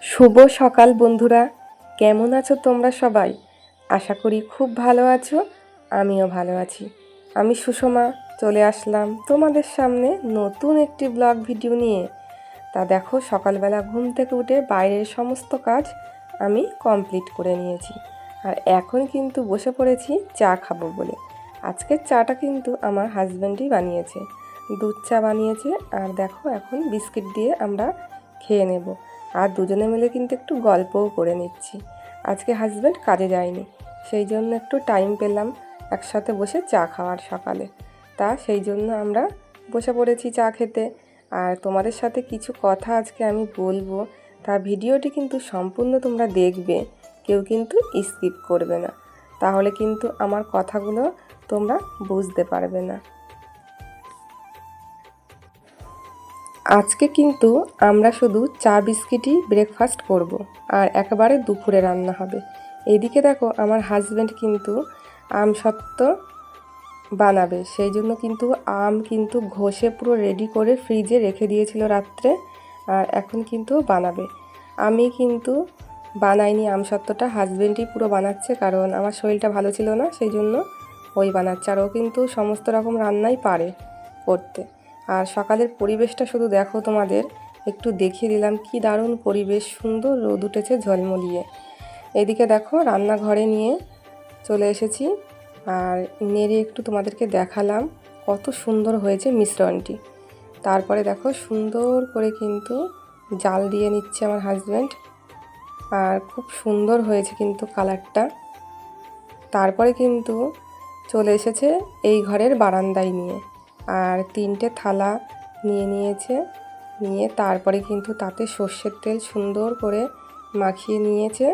শুভ সকাল বন্ধুরা, কেমন আছো তোমরা সবাই? আশা করি খুব ভালো আছো। আমিও ভালো আছি। আমি সুষমা চলে আসলাম তোমাদের সামনে নতুন একটি ব্লগ ভিডিও নিয়ে। তা দেখো, সকালবেলা ঘুম থেকে উঠে বাইরের সমস্ত কাজ আমি কমপ্লিট করে নিয়েছি। আর এখন কিন্তু বসে পড়েছি চা খাবো বলে। আজকের চাটা কিন্তু আমার হাজব্যান্ডই বানিয়েছে, দুধ চা বানিয়েছে। আর দেখো, এখন বিস্কিট দিয়ে আমরা খেয়ে নেব। আর দুজনে মিলে কিন্তু একটু গল্পও করে নিচ্ছি। আজকে হাজব্যান্ড কাজে যায়নি, সেই জন্য একটু টাইম পেলাম একসাথে বসে চা খাওয়ার সকালে। তা সেই জন্য আমরা বসে পড়েছি চা খেতে। আর তোমাদের সাথে কিছু কথা আজকে আমি বলবো, তা ভিডিওটি কিন্তু সম্পূর্ণ তোমরা দেখবে, কেউ কিন্তু স্কিপ করবে না, তাহলে কিন্তু আমার কথাগুলো তোমরা বুঝতে পারবে না। আজকে কিন্তু আমরা শুধু চা বিস্কিটই ব্রেকফাস্ট করব, আর একেবারে দুপুরে রান্না হবে। এদিকে দেখো, আমার হাজব্যান্ড কিন্তু আমসত্ত্ব বানাবে, সেই জন্য কিন্তু আম কিন্তু ঘষে পুরো রেডি করে ফ্রিজে রেখে দিয়েছিল রাত্রে। আর এখন কিন্তু বানাবে। আমি কিন্তু বানাইনি আমসত্ত্বটা, হাজব্যান্ডই পুরো বানাচ্ছে, কারণ আমার শরীরটা ভালো ছিল না, সেই জন্য ওই বানাচ্ছে। আর ও কিন্তু সমস্ত রকম রান্নাই পারে করতে। আর সকালের পরিবেশটা শুধু দেখো, তোমাদের একটু দেখিয়ে দিলাম কি দারুণ পরিবেশ, সুন্দর রোদ উঠেছে ঝলমলিয়ে। এদিকে দেখো, রান্নাঘরে নিয়ে চলে এসেছি, আর নেড়ে একটু তোমাদেরকে দেখালাম কত সুন্দর হয়েছে মিশ্রণটি। তারপরে দেখো, সুন্দর করে কিন্তু জাল দিয়ে নিচ্ছে আমার হাজব্যান্ড, আর খুব সুন্দর হয়েছে কিন্তু কালারটা। তারপরে কিন্তু চলে এসেছে এই ঘরের বারান্দায় নিয়ে, আর 3টে থালা নিয়ে নিয়েছে। নিয়ে তারপরে কিন্তু তাতে সর্ষের তেল সুন্দর করে মাখিয়ে নিয়েছে,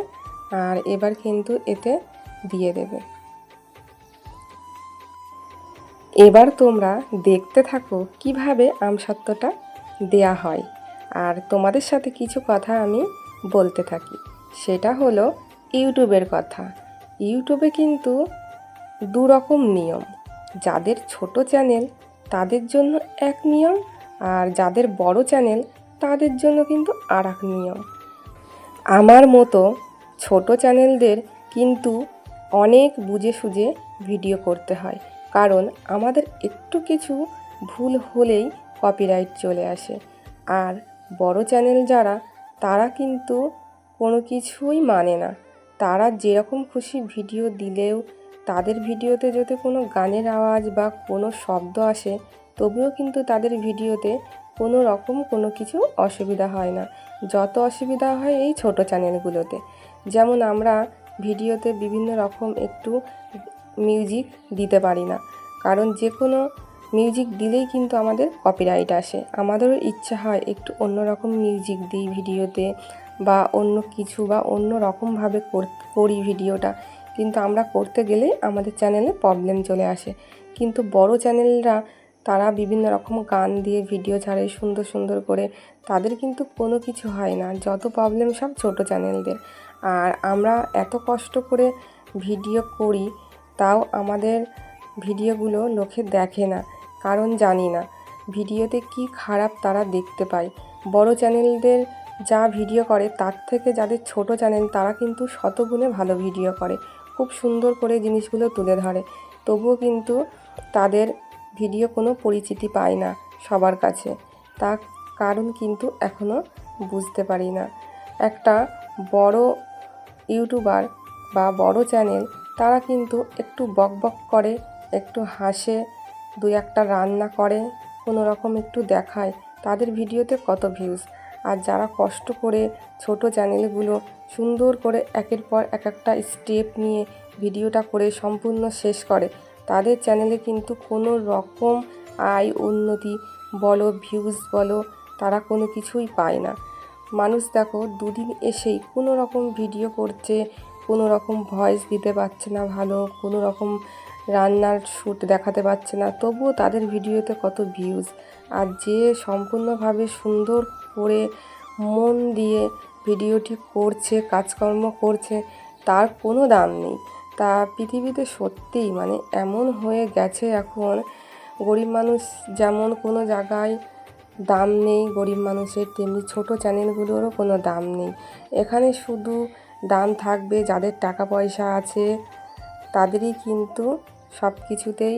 আর এবার কিন্তু এতে দিয়ে দেবে। এবার তোমরা দেখতে থাকো কিভাবে আমসত্ত্বটা দেয়া হয়। আর তোমাদের সাথে কিছু কথা আমি বলতে থাকি, সেটা হলো ইউটিউবের কথা। ইউটিউবে কিন্তু দুরকম নিয়ম। যাদের ছোট চ্যানেল তাদের জন্য এক নিয়ম, আর যাদের বড় চ্যানেল তাদের জন্য কিন্তু আর এক নিয়ম। আমার মতো ছোট চ্যানেলদের কিন্তু অনেক বুঝে সুঝে ভিডিও করতে হয়, কারণ আমাদের একটু কিছু ভুল হলেই কপিরাইট চলে আসে। আর বড় চ্যানেল যারা, তারা কিন্তু কোনো কিছুই মানে না। তারা যেরকম খুশি ভিডিও দিলেও, তাদের ভিডিওতে যদি কোনো গানের আওয়াজ বা কোনো শব্দ আসে, তবুও কিন্তু তাদের ভিডিওতে কোনো রকম কোনো কিছু অসুবিধা হয় না। যত অসুবিধা হয় এই ছোট চ্যানেলগুলোতে। যেমন আমরা ভিডিওতে বিভিন্ন রকম একটু মিউজিক দিতে পারি না, কারণ যে কোনো মিউজিক দিলেই কিন্তু আমাদের কপিরাইট আসে। আমাদেরও ইচ্ছা হয় একটু অন্য রকম মিউজিক দিই ভিডিওতে, বা অন্য কিছু, বা অন্য রকমভাবে করি ভিডিওটা, কিন্তু আমরা করতে গেলেই আমাদের চ্যানেলে প্রবলেম চলে আসে। কিন্তু বড় চ্যানেলরা, তারা বিভিন্ন রকম গান দিয়ে ভিডিও ছাড়ে সুন্দর সুন্দর করে, তাদের কিন্তু কোনো কিছু হয় না। যত প্রবলেম সব ছোট চ্যানেলদের। আর আমরা এত কষ্ট করে ভিডিও করি, তাও আমাদের ভিডিওগুলো লোকে দেখে না, কারণ জানি না ভিডিওতে কি খারাপ তারা দেখতে পায়। বড় চ্যানেলদের যা ভিডিও করে তার থেকে যাদের ছোট চ্যানেল, তারা কিন্তু শতগুণে ভালো ভিডিও করে, খুব সুন্দর করে জিনিসগুলো তুলে ধরে। তবুও কিন্তু তাদের ভিডিও কোনো পরিচিতি পায় না সবার কাছে। তার কারণ কিন্তু এখনও বুঝতে পারি না। একটা বড় ইউটিউবার বা বড় চ্যানেল, তারা কিন্তু একটু বকবক করে, একটু হাসে, দুই একটা রান্না করে, কোনো রকম একটু দেখায়, তাদের ভিডিওতে কত ভিউজ। আর যারা কষ্ট করে ছোট চ্যানেলগুলো সুন্দর করে একের পর এক একটা স্টেপ নিয়ে ভিডিওটা করে সম্পূর্ণ শেষ করে, তাদের চ্যানেলে কিন্তু কোনো রকম আয় উন্নতি বলো, ভিউজ বলো, তারা কোনো কিছুই পায় না। মানুষ দেখো, দুদিন এসেই কোনো রকম ভিডিও করছে, কোনো রকম ভয়েস দিতে পারছে না ভালো, কোনো রকম রান্নার শ্যুট দেখাতে পারছে না, তবুও তাদের ভিডিওতে কত ভিউজ। আর যে সম্পূর্ণভাবে সুন্দর করে মন দিয়ে ভিডিওটি করছে, কাজকর্ম করছে, তার কোনো দাম নেই। তা পৃথিবীতে সত্যিই এমন হয়ে গেছে এখন, গরিব মানুষ যেমন কোনো জায়গায় দাম নেই গরিব মানুষের, তেমনি ছোট চ্যানেলগুলোরও কোনো দাম নেই। এখানে শুধু দাম থাকবে যাদের টাকা পয়সা আছে, তাদেরই কিন্তু সব কিছুতেই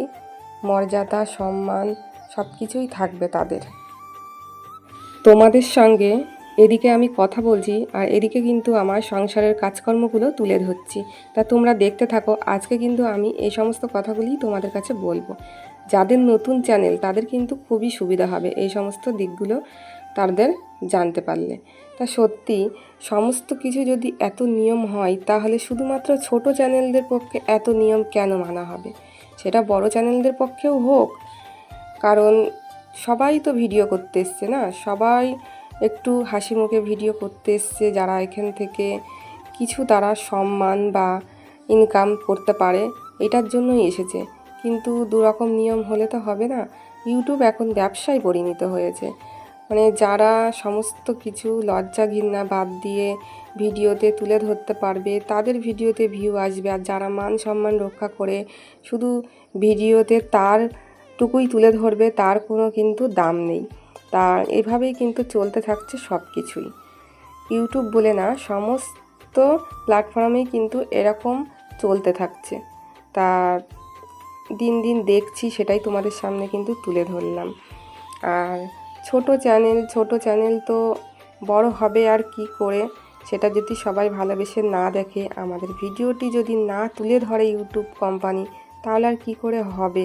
মর্যাদা, সম্মান সব কিছুই থাকবে তাদের। তোমাদের সঙ্গে এদিকে আমি কথা বলছি আর এদিকে কিন্তু আমার সংসারের কাজকর্মগুলো তুলে ধরছি। তা তোমরা দেখতে থাকো। আজকে কিন্তু আমি এই সমস্ত কথাগুলি তোমাদের কাছে বলবো। যাদের নতুন চ্যানেল তাদের কিন্তু খুবই সুবিধা হবে এই সমস্ত দিকগুলো তাদের জানতে পারলে। তা সত্যি সমস্ত কিছু যদি এত নিয়ম হয়, তাহলে শুধুমাত্র ছোট চ্যানেলদের পক্ষে এত নিয়ম কেন মানা হবে? সেটা বড় চ্যানেলদের পক্ষেও হোক, কারণ সবাই তো ভিডিও করতে এসছে না, সবাই একটু হাসি মুখে ভিডিও করতে এসছে, যারা এখান থেকে কিছু তারা সম্মান বা ইনকাম করতে পারে এটার জন্যই এসেছে। কিন্তু দুরকম নিয়ম হলে তো হবে না। ইউটিউব এখন ব্যবসায় পরিণত হয়েছে। মানে যারা সমস্ত কিছু লজ্জা ঘৃণা বাদ দিয়ে ভিডিওতে তুলে ধরতে পারবে, তাদের ভিডিওতে ভিউ আসবে। আর যারা মান সম্মান রক্ষা করে শুধু ভিডিওতে তার টুকুই তুলে ধরবে, তার কোনো কিন্তু দাম নেই। তা এভাবেই কিন্তু চলতে থাকছে সব কিছুই। ইউটিউব বলে না, সমস্ত প্ল্যাটফর্মেই কিন্তু এরকম চলতে থাকছে। তা দিন দিন দেখছি, সেটাই তোমাদের সামনে কিন্তু তুলে ধরলাম। আর ছোট চ্যানেল তো বড় হবে আর কি করে, সেটা যদি সবাই ভালোবেসে না দেখে, আমাদের ভিডিওটি যদি না তুলে ধরে ইউটিউব কোম্পানি, তাহলে আর কি করে হবে?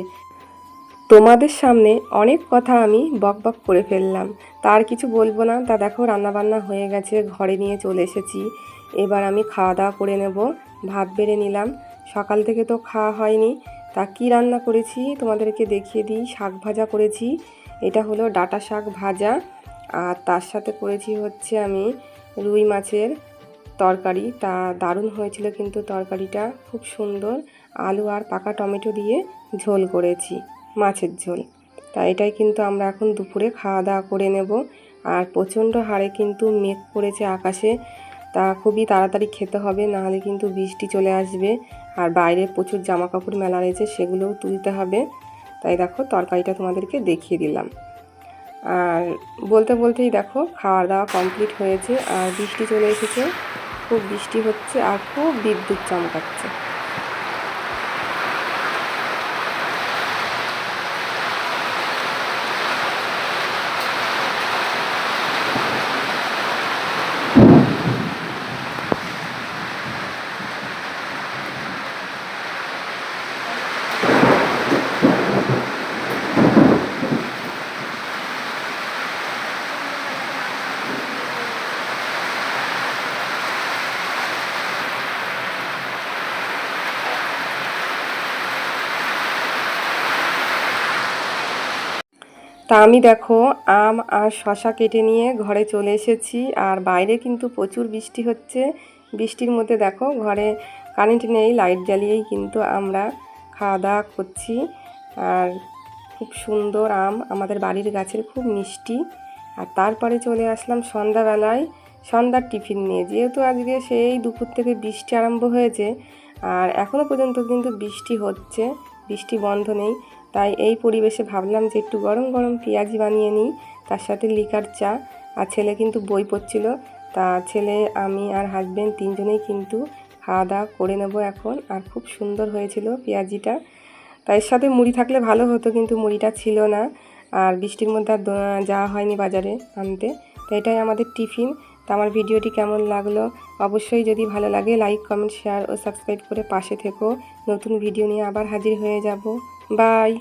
তোমাদের সামনে অনেক কথা আমি বকবক করে ফেললাম, তার কিছু বলবো না। তা দেখো রান্নাবান্না হয়ে গেছে, ঘরে নিয়ে চলে এসেছি। এবার আমি খাওয়া দাওয়া করে নেব। ভাত বেড়ে নিলাম, সকাল থেকে তো খাওয়া হয়নি। তা কী রান্না করেছি তোমাদেরকে দেখিয়ে দিই। শাক ভাজা করেছি, এটা হলো ডাঁটা শাক ভাজা। আর তার সাথে করেছি হচ্ছে আমি রুই মাছের তরকারি। তা দারুণ হয়েছিল কিন্তু তরকারিটা, খুব সুন্দর। আলু আর পাকা টমেটো দিয়ে ঝোল করেছি, মাছের ঝোল। তা এটাই কিন্তু আমরা এখন দুপুরে খাওয়া দাওয়া করে নেব। আর প্রচণ্ড হারে কিন্তু মেঘ পড়েছে আকাশে, তা খুবই তাড়াতাড়ি খেতে হবে, নাহলে কিন্তু বৃষ্টি চলে আসবে। আর বাইরে প্রচুর জামা কাপড় মেলা রয়েছে, সেগুলোও তুলতে হবে। তাই দেখো তরকারিটা তোমাদেরকে দেখিয়ে দিলাম। আর বলতে বলতেই দেখো খাওয়া দাওয়া কমপ্লিট হয়েছে, আর বৃষ্টি চলে এসেছে। খুব বৃষ্টি হচ্ছে আর খুব বিদ্যুৎ চমকাচ্ছে। তা আমি দেখো আম আর শশা কেটে নিয়ে ঘরে চলে এসেছি। আর বাইরে কিন্তু প্রচুর বৃষ্টি হচ্ছে। বৃষ্টির মধ্যে দেখো ঘরে কারেন্ট নেই, লাইট জ্বালিয়েই কিন্তু আমরা খাওয়া দাওয়া করছি। আর খুব সুন্দর আম, আমাদের বাড়ির গাছের, খুব মিষ্টি। আর তারপরে চলে আসলাম সন্ধ্যাবেলায় সন্ধ্যার টিফিন নিয়ে। যেহেতু আজকে সেই দুপুর থেকে বৃষ্টি আরম্ভ হয়েছে, আর এখনও পর্যন্ত কিন্তু বৃষ্টি হচ্ছে, বৃষ্টি বন্ধ নেই। তাই এই পরিবেশে ভাবলাম যে একটু গরম গরম পেঁয়াজি বানিয়ে নিই, তার সাথে লিকার চা। আর ছেলে কিন্তু বই পড়ছিল। তা ছেলে, আমি আর হাজব্যান্ড তিনজনেই কিন্তু খাওয়া দাওয়া করে নেব এখন। আর খুব সুন্দর হয়েছিল পেঁয়াজিটা। তাই এর সাথে মুড়ি থাকলে ভালো হতো, কিন্তু মুড়িটা ছিল না। আর বৃষ্টির মধ্যে আর যাওয়া হয়নি বাজারে আনতে। তো এটাই আমাদের টিফিন। তো আমার ভিডিওটি কেমন লাগলো অবশ্যই, যদি ভালো লাগে লাইক কমেন্ট শেয়ার ও সাবস্ক্রাইব করে পাশে থেকো। নতুন ভিডিও নিয়ে আবার হাজির হয়ে যাব। বাই।